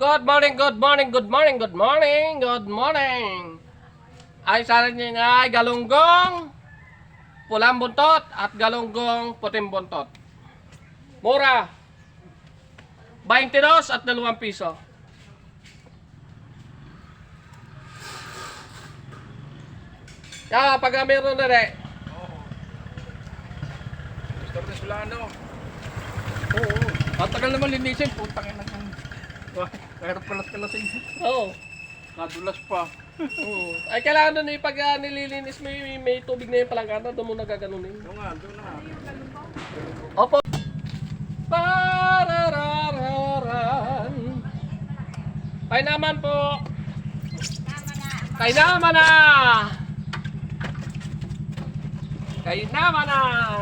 Good morning, good morning, good morning, good morning, good morning. Ay sana niyo ay galunggong pulang buntot at galunggong puting buntot. Mura. 22 at 2 piso. Pag meron na rin. Mr. Resolano. Oo. Ang tagal naman linisin. Putang ina ng... Kahirap kalas-kalasin. Oo. Nadulas pa. Oo. Ay kailangan nun pag nililinis mo may tubig na yung palangkata, doon mo nagaganunin. Doon nga, doon na. Opo. Parararan. Kay naman po. Kay naman na. Kay naman na.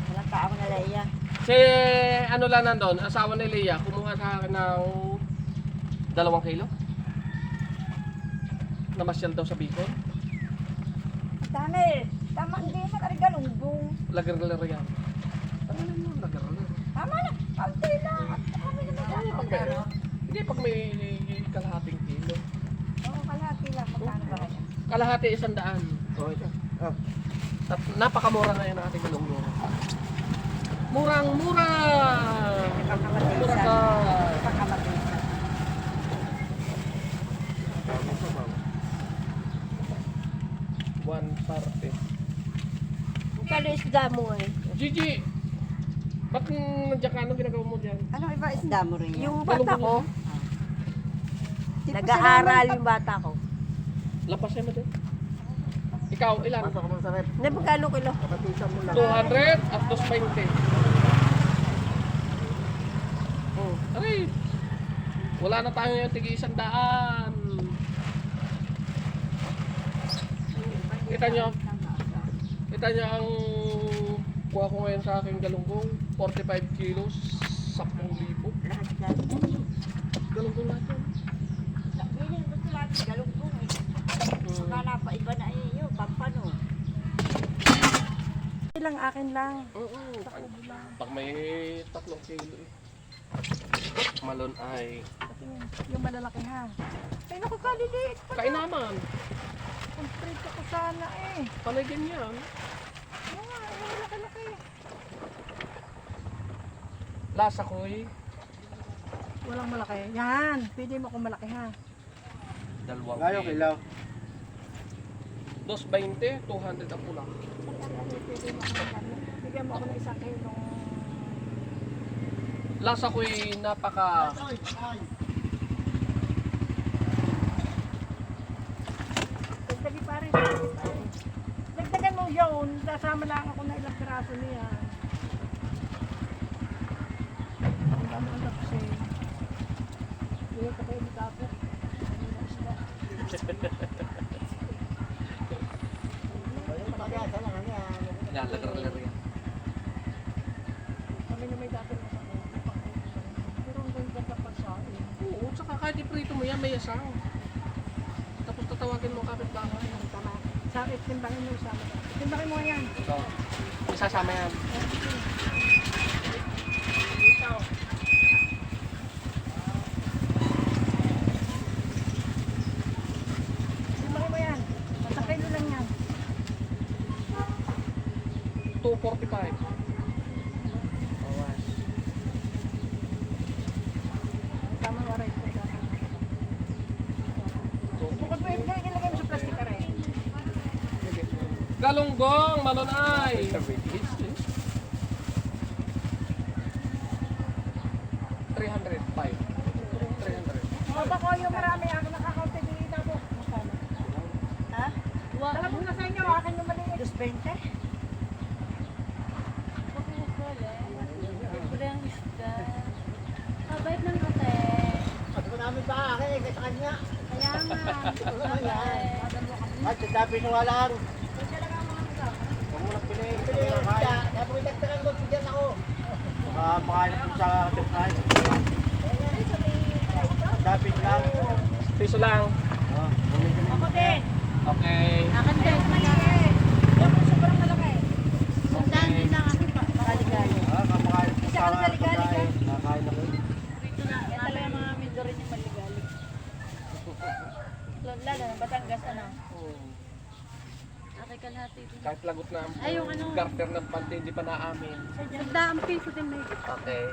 Walang tao na Leia. Si ano lang nandun, asawa ni Leia, kumuha sa akin ng 2 kilo. Namasyal daw sa Bicol. Dami. Tama, hindi na karigalunggong. Lagar-lagar yan. Ano naman lagar-lagar? Tama na. Kaunti lang. At kami naman lang. Hindi pag may kalahating kilo. Oo, kalahati lang. Magkano ba kaya? Kalahati 100. Oh, ito. Ah. At napakamura na yung ating galunggong. Murang-mura! Mura ka! Pagkamatisa. One party. Kalo isda mo eh. Gigi! Ba't nandiyan ka? Anong ginagawa mo dyan? Ano iba isda mo rin? Yung bata ko. Nag-aaral yung bata ko. Lapasin mo din. Ikaw, ilan? Pasok mo sa rep. Na magkano kilo? Kapatisan mo lang. 200 at 220. Oh, aray. Wala na tayo yung tig-100. Kita nyo? Kita nyo ang kuha ko ngayon sa aking galunggong. 45 kilos. 10,000. Galunggong lahat yan. Ganyan, gusto lahat galunggong eh. Saka na pa iba na eh. Yung pampano. Ilang akin lang. Oo. Pag may 3 kilo eh. Malon ay Yung malalaki ha. Ay naku, kaliliit pa. kain naman. Complete ako sana eh. Panay ganyan. Oo nga, yung malaki-laki. Lasa ko eh. Walang malaki. Yan. Pwede mo kung malaki ha. 2 Ngayon, kilo. kilaw. 220, 200 ang pula. Pwede mo kung malaki. Bigyan mo ako ng 1 kilo. Lasa ko napaka Dagdagi pa rin. Dagdagan mo yun. Kasama lang ako na ilang piraso niya. Ang dami ang tapos eh. Hindi ka kayo matapos. nalagar-lagar yan. Kami na may dati na sa akin. Pero ang ganda kapag sa akin. Oo, tsaka kahit iprito mo yan, may asaw. Tapos tatawagin mo kapitbahay. Tama. Sa akin, timbangin mo sa akin. Timbangin mo yan. So, isasama yan. Timbangin mo yan. Sa kilo lang yan. 245. Tama nga rin. Bukod mo yung ilagay mo sa plastic ka rin. Galunggong, malunay. 305. 300. Baba ko yung marami ako nakakaunti dito po. Ha? Alam mo na sa inyo, akin yung maliit. 220? Kabait ng ate. Sabi ko namin pa akin, kaya sa kanya. Kaya nga. Ay, sabi nyo nga lang. Huwag mo lang pinili. Kaya mo itagtagan ko, bigyan ako. Makain ko sa tepay. Sabi lang. Piso lang. Ako din. Okay. Akin din. Yung sobrang malaki. Sandaan din lang akin pa. Galing-galing. Kamakain ko Isa sa ka na galing-galing ka. Nakain ako. Yan talaga mga midori Kahit lagot na ang Ay, yung ano. garter ng pante, hindi pa naamin. Sandaan piso din may higit. Okay.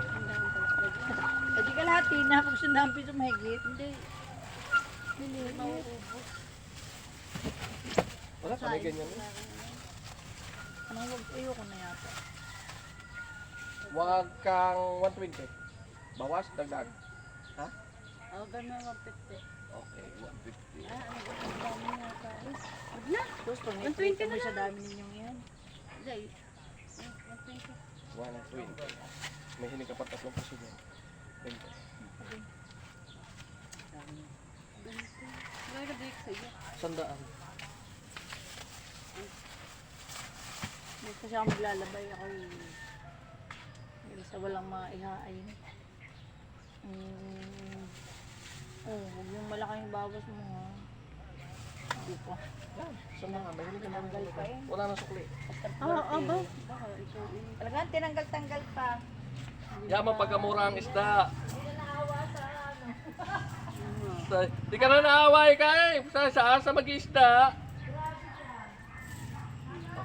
Hindi ka lahat, tinapag sundang piso mahigit. Hindi. Hindi, mauubos. Wala pa may ganyan. Anong wag, ayoko na yata. Huwag kang 120. Bawas, dagdag. Ha? Oo, ganun 150. Okay, 150. Ah, ano ba? Ang dami yata. Wag na. Tapos pag 120 nag-tweet na mo sa lang. dami ninyong yan. Hindi. 120. 120. May hinig ka pa 3 piso dyan. 20. Wala ka break sa'yo. 100. Hindi kasi ako maglalabay ako sa walang maihain. Huwag yung malaking bawas mo ha. Hindi po. Saan na nga? May hinig ka na. Tinanggal pa eh. Wala na sukli. Oo, ba? Baka ikaw eh. Talagang tinanggal-tanggal pa. Yaman pagkamura ang isda. Di ka na naaway ka eh. Sa mag-isda.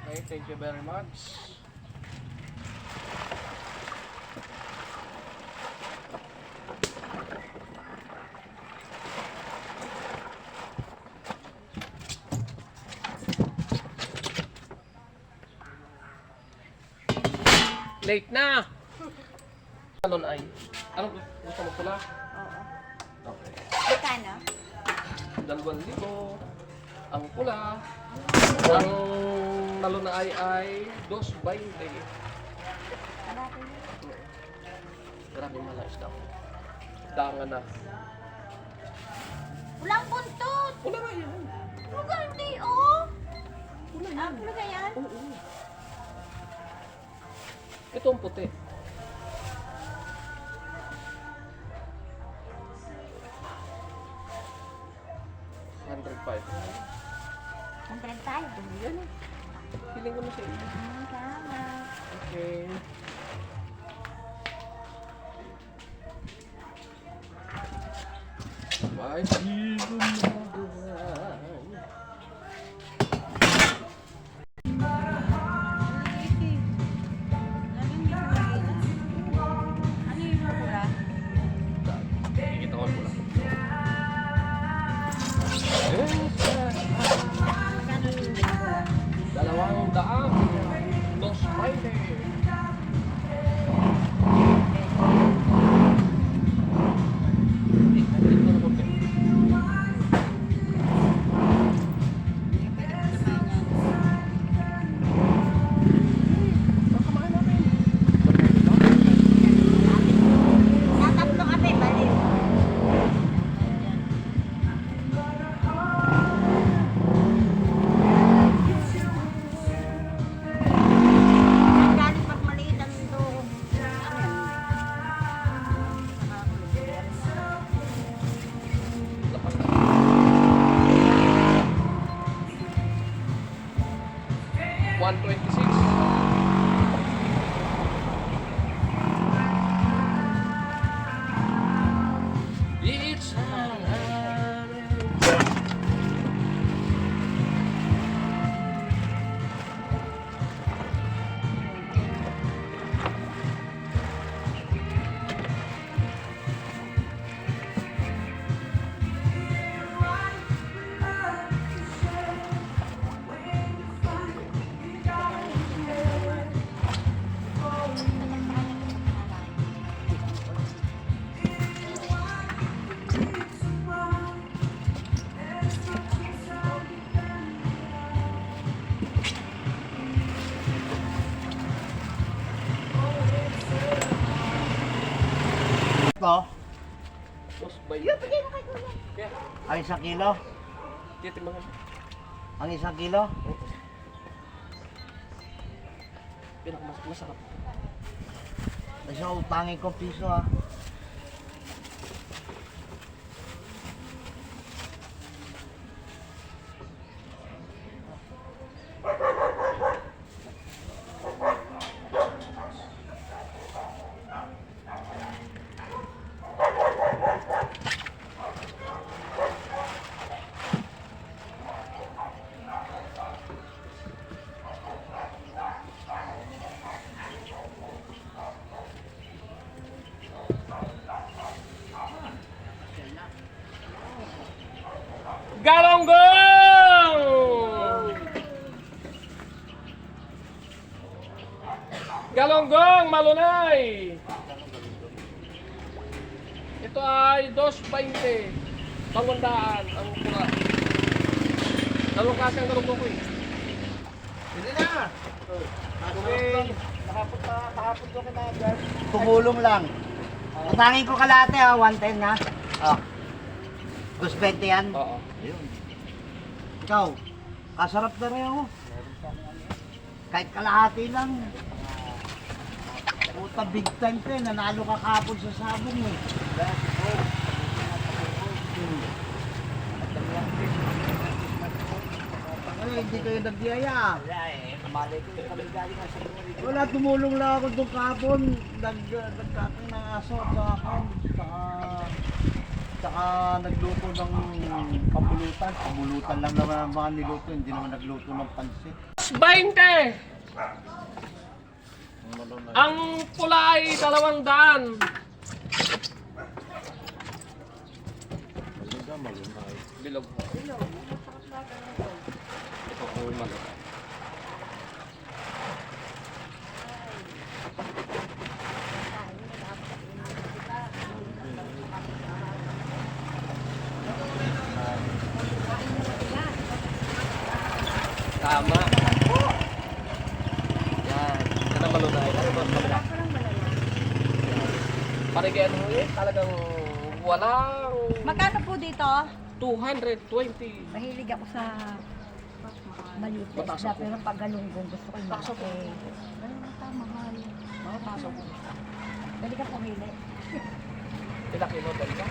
Okay, thank you very much. Late na! Talon ay. Ano gusto mo pula? Oo. Okay. Magkano? 2,000 ang pula. Ang talon na ay 2.20. Maraming malayos daw. Dangan na. Walang buntot! Pula na yan. Lugar hindi oh! Ah, pula ka yan? Oo. Ito ang puti. $105. 105. Yun eh. Feeling ko na sa iyo. Tama. Okay. May sigo na buwan. Ano yung pula? Kikita ko pula. Magkano yung pula? 200. 2.20. Tatatlo kami, balik. Ang galing pag maliit ang ito. Lapas na. 126. It's Ito, Dos bayad. Kaya, ang 1 kilo. titimbangan. Ang 1 kilo. Masarap. Kasi utangin ko piso ha. Galunggong! Galunggong, malunay! Ito ay 2.20. 200 ang pula. Dalawang kasi ang galunggong ko eh. Hindi na. Nakapot ko kinagad. Tumulong lang. Natangin ko kalate ha, 110 ha. Ah. 220 yan. Oo. Ayun. Ikaw, kasarap na rin ako. Kahit kalahati lang. Puta big time ka eh, nanalo ka kapon sa sabong eh. Ay, hindi kayo nagbiyaya. Wala eh, malay ko kami galing sa wala, tumulong lang ako doon kapon. Nagkatang ng aso at sa akin. Saka nagluto ng pabulutan. Pabulutan lang naman ang mga niluto, hindi naman nagluto ng pansit. 20! Ang pula ay 200. Bilog. Ito po yung malaki. Tama. Yan. Yan ang malunay. Ano ba malunay? Parigyan mo eh. Talagang walang Magkano po dito? 220. Mahilig ako sa maliit na Mataas isda, ako. pero pag galunggong gusto ko yung Mataas ako. malaki. Pero matamahal. Mataas ako. Dali ka pumili. Ilaki mo, dali ka.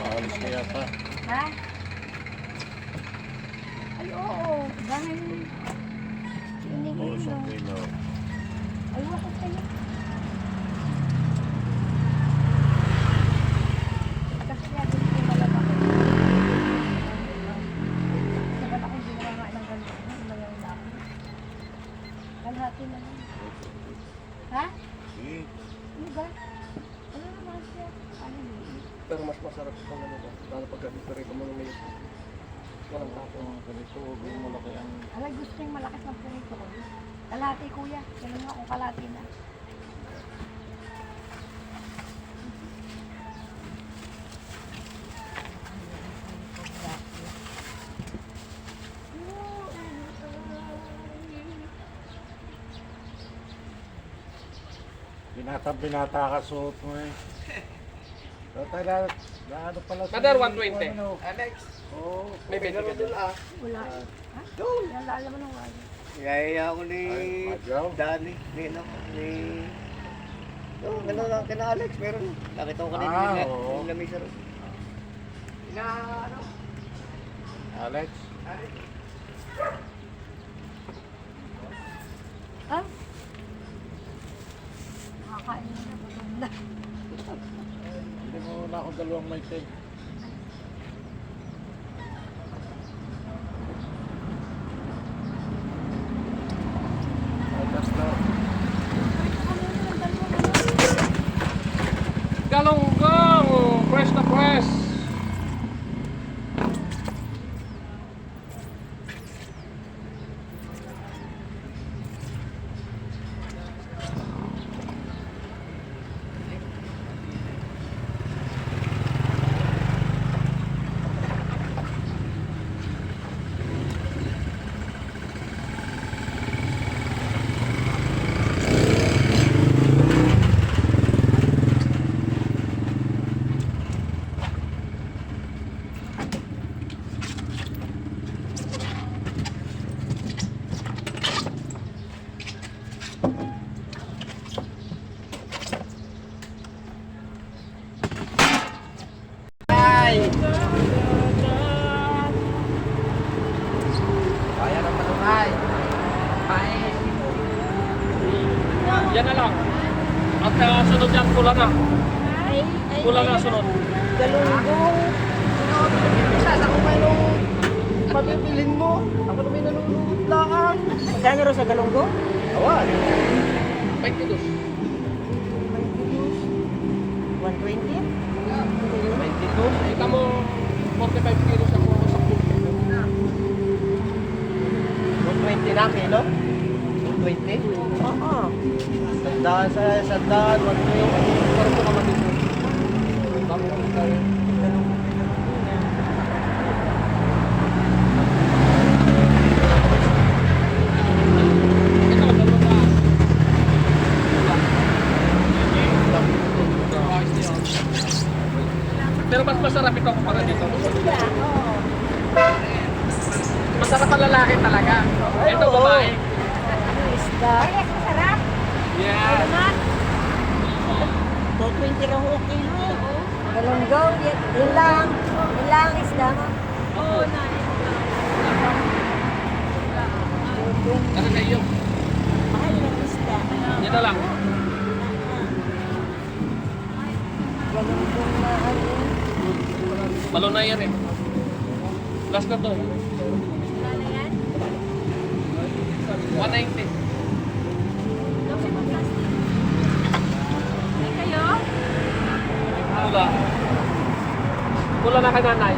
Alis kaya pa. Ha? Ay, oo. Dahil sinigil mo. Ay, wako kayo. Kasi nga din ko malabaki. Sabat ako hindi nakakain ng galunggong. Umayaw na ako. Kalahati na lang. Ha? Ano ba? Ano naman siya? Ano yun? Pero mas masarap kung ano ba. Lalo pag pipirito mo ng mayroon. Walang tapo. Ganito, malaki ang... Alay, gusto yung malakas ng purito ko. Kalahati kuya. Ganun nga kung kalahati na. Binata ka suot mo eh. Tara, ano pala sa... Mother, 120. Ano? Alex. Oo. May benta ka dun. Wala. Ha? Doon. Yan, alam mo nung wala. Yaya ako ni Dani. Ni... Oo, gano'n lang kina Alex. Meron. Nakita ko kanina yung lamisa rin. Ina, ano? Alex? Ha? Nakakain mo na. Gutom na. Hindi mo na ako dalawang may take. Galunggong! Press na press! Kaya ng malungay. Yan na lang. At sunod yan, pula na. Pula na sunod. Galunggong. Isa sa kung anong pabibilin mo. Ako na may nalulungkot lang. Magkano rin sa galunggong? Awan. 22. 120? 22. Kita mo Oo. Sandaan, 120. Parang po kapatid mo. Bago kami tayo. Ito, dalawa pa. Pero mas masarap ito kumpara dito. Masarap ang lalaki talaga. Ito babae. Isda. Ay, masarap. Yeah. 220 lang ho kilo. Galunggong, yun lang. Yun lang isda mo. Oo, na. Ano sa iyo? Mahal ng isda. Yan na lang. Galunggong na ano. Balon na yan eh. Last na to. Wala na yan? 190. Kasi mag-plastic. Ay, kayo? Pula. Pula na kay nanay.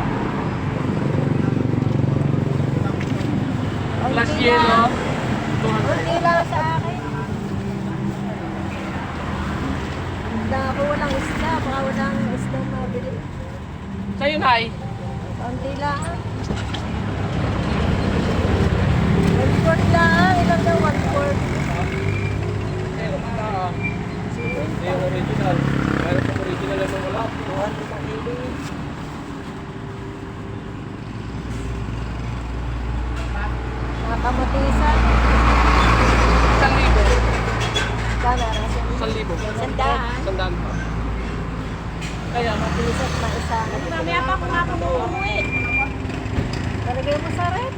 Plus yellow. 200. Kunti lang sa akin. Isda ako, walang isda. Baka walang isda mabili. Sa'yo, Nay. Kunti lang. 1/4 lang. Ilang daw 1/4? Hindi yung original. Meron pang original na wala. 200 ang kilo. Nakamatisan. 1,000. Sana, 1,000. Sandaan. Sandaan pa. Kaya matisan na isa. Mamaya pa kung ako umuwi. Talagay mo sa rep.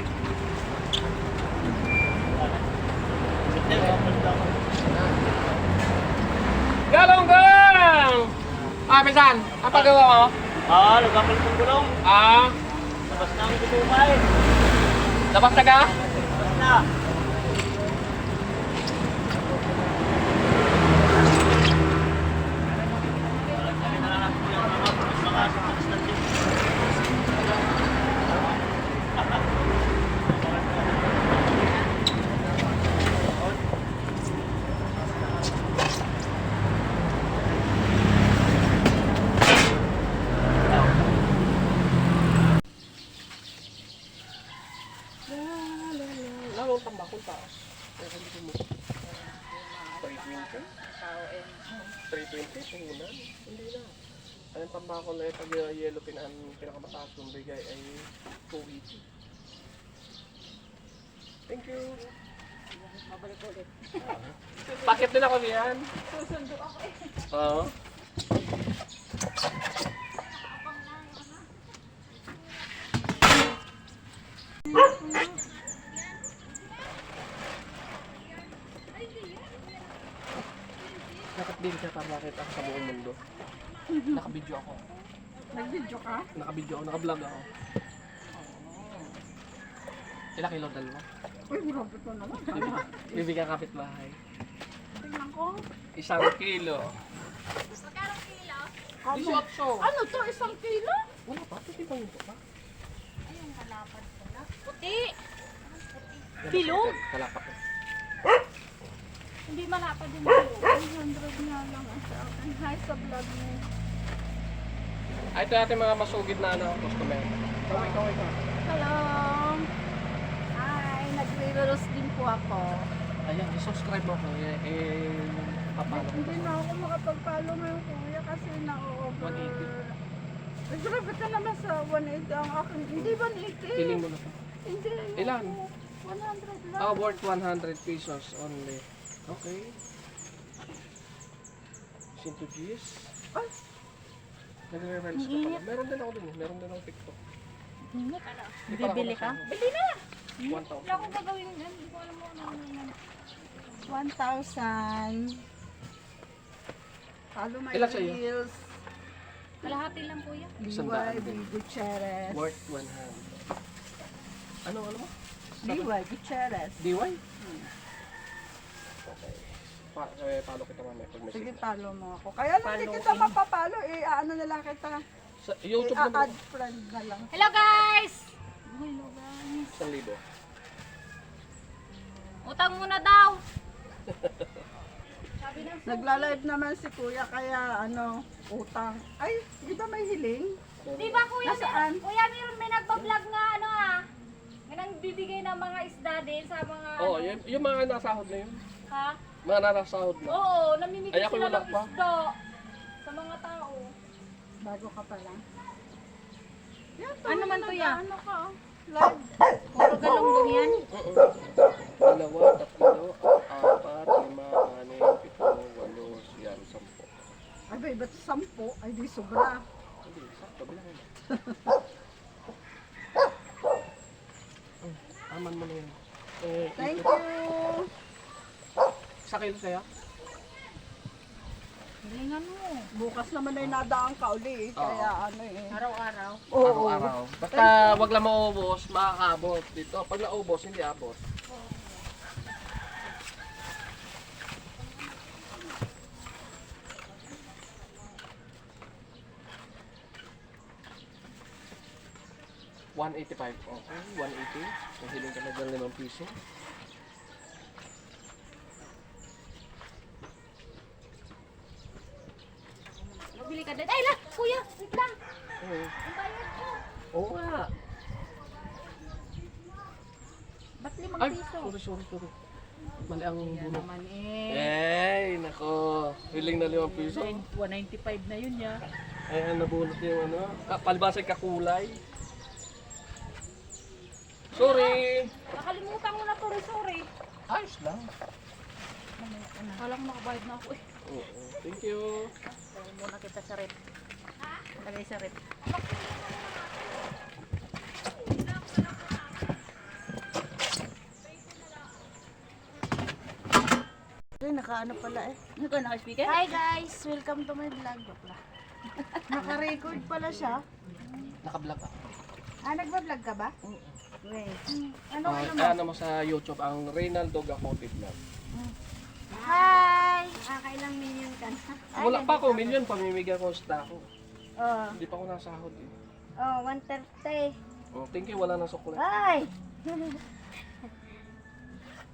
Galonggang! Ah, Pisan, ang paggawa mo? Nagkakal kong gulong. Labas na ang kutumay. Labas na ka? Labas na. Lalo ang tambakol pa. Kaya hindi ko mo. 320? 320? Puhunan? Hindi na. Ang tambakol na pag yellow pin ang pinakamataas kong bigay ay 280. Thank you. Mabalik ulit. Bakit din ako niyan? Susundo ako eh. Oo. Dapat din siya para makita ako sa buong mundo. Nakabidyo ako. Nag-video ka? Nakabidyo ako, nakablog ako. Ilang kilo dalawa? Uy, grabe ko naman. Bibigyan kapitbahay. Tingnan ko. 1 kilo. Ano? 18. Ano to? 1 kilo? Wala pa, hindi pa nito pa. Puti. Kilo? Kalapak. Hindi malapad din kilo. 100 nga lang ang sa akin. Hi sa vlog mo. Ay, ito natin mga masugid na customer. Kaway ka. Hello. Hi. Nagre-roast din po ako. Ayan, i-subscribe mo ko. Papalo. Hindi na ako makapag-follow ngayon kuya kasi na-over. 180. Ay, grabe ka naman sa 180 ang akin. Hindi 180. Piling mo na to. Hindi. Ilan? 100 lang. Worth 100 pesos only. Okay. Sinto G's. Ay. Nagre-reels ka pala. Meron din ako dun. Meron din ako TikTok. Bibili ka? Bili na! 1,000. Wala akong gagawin yan. Hindi ko alam mo ano yan. 1,000. Follow my Ilan sa'yo? reels. Kalahati lang kuya. Sandaan. DY Gutierrez. Worth 100. Ano mo? DY Gutierrez. DY? Okay. Palo kita mamaya pag may Sige, signal. follow mo ako. Kaya lang hindi kita mapapalo. Ano na lang kita. Sa YouTube na I-add friend na lang. Hello guys! Hello guys. 1,000. Utang muna daw. Nagla-live naman si Kuya kaya utang. Ay, di ba may hiling? Di ba kuya, Nasaan? kuya meron may nagbablog nga may nagbibigay ng mga isda din sa mga Oo, yung mga nasahod na yun. ha? Mga nasahod na. Oo, namimigay Ay, ako sila wala ng pa. isda sa mga tao. Bago ka pa lang. Yan, Ano man to yan? Ano ka? Live. Puro galunggong yan. Oo. 2, 3, 4, 5, 6, 7, 8, 9, 10. Ay, ba, ba't 10? Ay, di sobra. Hindi, sakto bilang yun. Aman mo na yun. Thank you. Sa kilo kaya? Hilingan mo. Bukas naman ay nadaan ka uli. Kaya Araw-araw. Oo. Araw-araw. Basta wag lang maubos, makakabot dito. Pag naubos, hindi abot. $185. Okay, 180. Mahiling ka na dyan ₱5. Magbili ka din. Ay, la! Kuya! Wait lang! Oo. Ang bayad ko! Oo nga. Ba't Ay, 5 piso? sorry. Mali ang Yan bunot. naman Ay, nako. Hiling na ₱5. 195 na yun ya. Ayan, nabunot yung palibasay kakulay. Sorry. Nakalimutan ko na to, sorry. Ayos lang. Kala ko nakabayad na ako eh. Oo. Thank you. Tawag muna kita sa rep. Lagay sa rep. Ay, nakaano pala eh. Ano ka, naka-speaker? Hi guys! Welcome to my vlog. Naka-record pala siya. Naka-vlog ako. Nagba-vlog ka ba? Wait. Ano Ano mo sa YouTube ang Reynaldo Gacote Vlog. Hi! Nakakailang million ka na. Wala pa ako million, pamimigay ko sa ako. Oh, Hindi pa ako nasahod eh. 130. Oh, thank you, wala na sukle. Ay!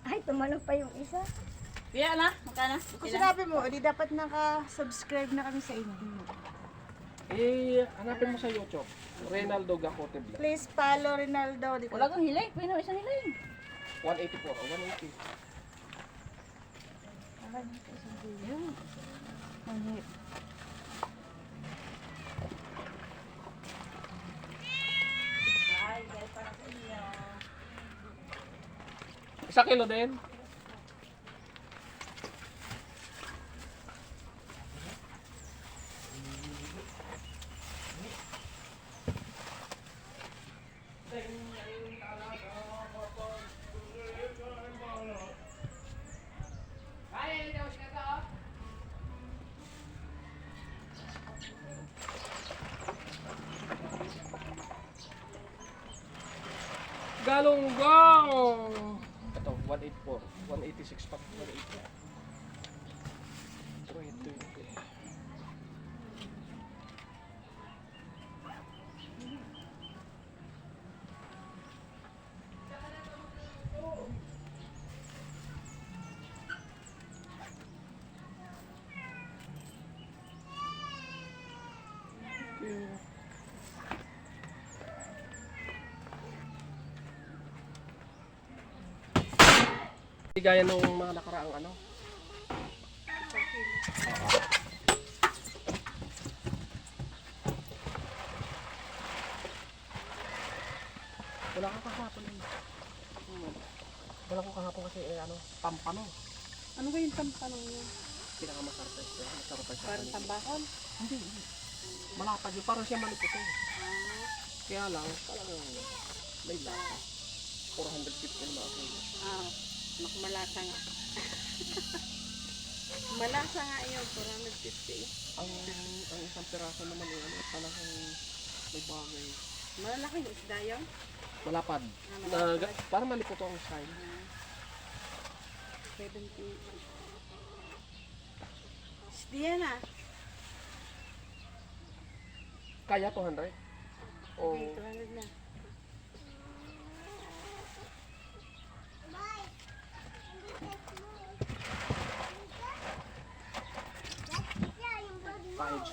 Ay, tumalog pa yung isa. Kaya na? Magkano? Kung sinabi mo, di dapat naka-subscribe na kami sa inyo. Eh, hanapin mo sa YouTube. Reynaldo Gacote Vlog. Please follow Rinaldo. Wala kang hiling. Pwede na isang hiling. 184 o 180. Isa kilo din. Galunggong! Ito, 184. 186 pa. 184. 20. Hindi gaya nung mga nakaraang ano. Wala ka kahapon eh. Wala ko kahapon kasi pampano. Ano ba yung tampanong niya? Pinakamasarap eh. Masarap siya. Parang tambakon? Hindi. Malapad yun. Parang siya malipot eh. Kaya lang, talagang may lasa. 450 naman ako. Malasa nga. Malasa nga yun, 450. Ang isang piraso naman eh, talagang may bagay. Malaki yung isda yun? Malapad. Parang malipot ang style. 70. Isda na. Kaya 200? O Okay, 200 na.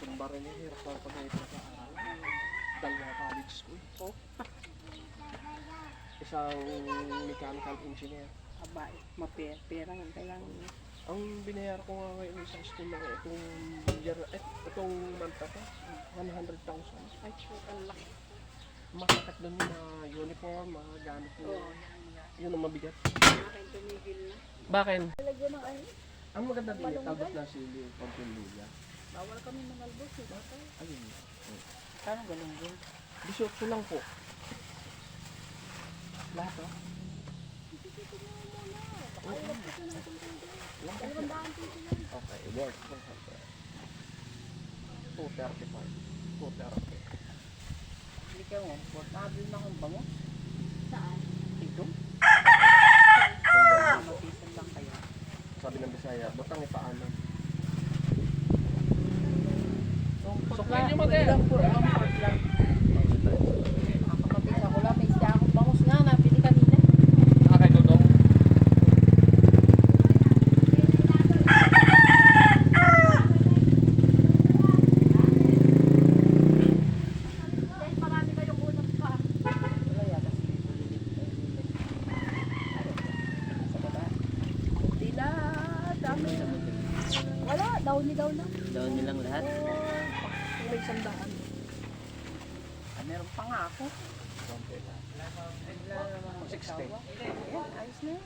Malaking baril niya, hirap lang pag may pagkaaral. Dalawa college school. Oh. Isang mechanical engineer. Aba, mapera nga kailangan niya. Ang binayar ko nga ngayon sa school na itong year, itong month na to, 100,000. Ay, shoot, ang laki. Makakit doon yung mga uniform, mga gamit mo. Oo, Yun ang mabigat. akin tumigil na. Bakit? Talagyan ng ano, Ang maganda din yung tabot na sili, pampilya. bawal kami mangalbos eh. Bakit? Ayun. Paano ganun din? 18 lang po. Lahat oh. Okay, work. 235. 230. Hindi ka mo, portable na akong bango. Saan? Ito? Matisan lang kaya. Sabi ng Bisaya, butang ipaalam. Suklayin niyo, Mate. Nakakapapis ako lang, may isda akong bangus nga, napili kanina. Kay Dodong. Wala yata si sa baba. Hindi na, dami. Wala, daw na. Daw nilang lahat. May sandaan. Ah, meron pa nga ako. 60. Ayan, ayos na yun.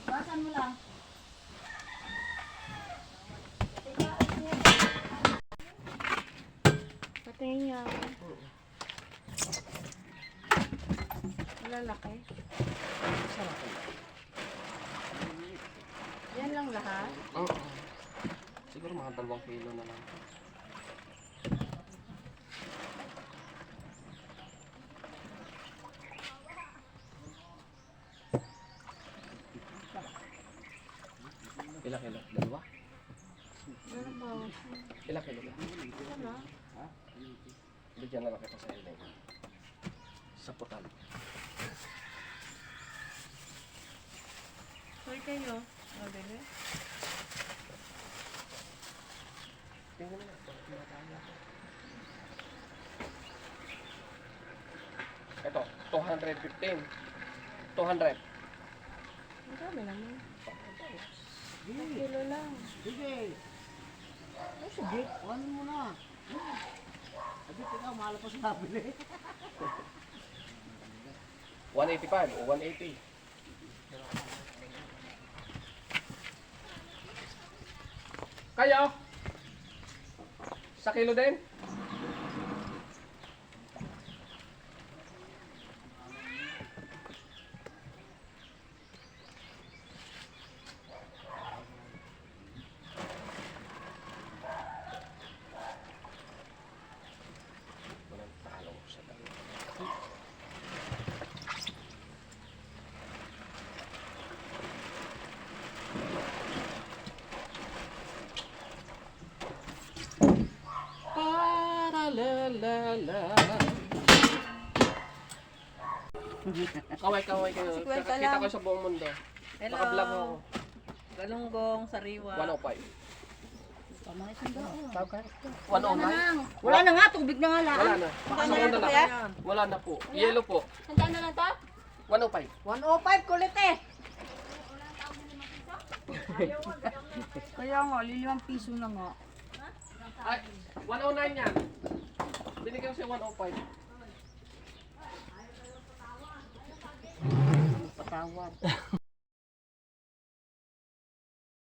Basan mo lang. Patingin niya. Malalaki. Sarap ko. Yan lang lahat. Oo. Siguro mga 2 kilo na lang. Ilang kilo? 2? Meron ba? Ilang kilo ba? Ano? Bigyan na lang kita sa ilang. Sa putal. Sorry kayo. Mabili. Tingnan mo na. Tumataya ako. Ito, 215. 200. Ang dami naman. 1 kilo lang. Sige. Ay, sige. Ano mo na? Sabi ko na, mahal pa sa nabili. 185 o 180. Kayo? Sa kilo din? Walang talo sa dalawa. Para-la-la-la. Kaway-kaway kayo. Si Kwenta Kita lang. ko sa buong mundo. Hello. Naka-vlog mo ako. Galunggong, sariwa. 105. Tama na siyang daan. 109? Wala na nga, tubig na nga lang. Wala na. Magkano Sa na una ito, lang. kuya? Wala na po. Yellow po. Sandaan na lang to? 105. 105, kulit eh. Kaya nga, lilimang piso na nga. Ay, 109 yan. Binigyan ko siya 105. Patawad.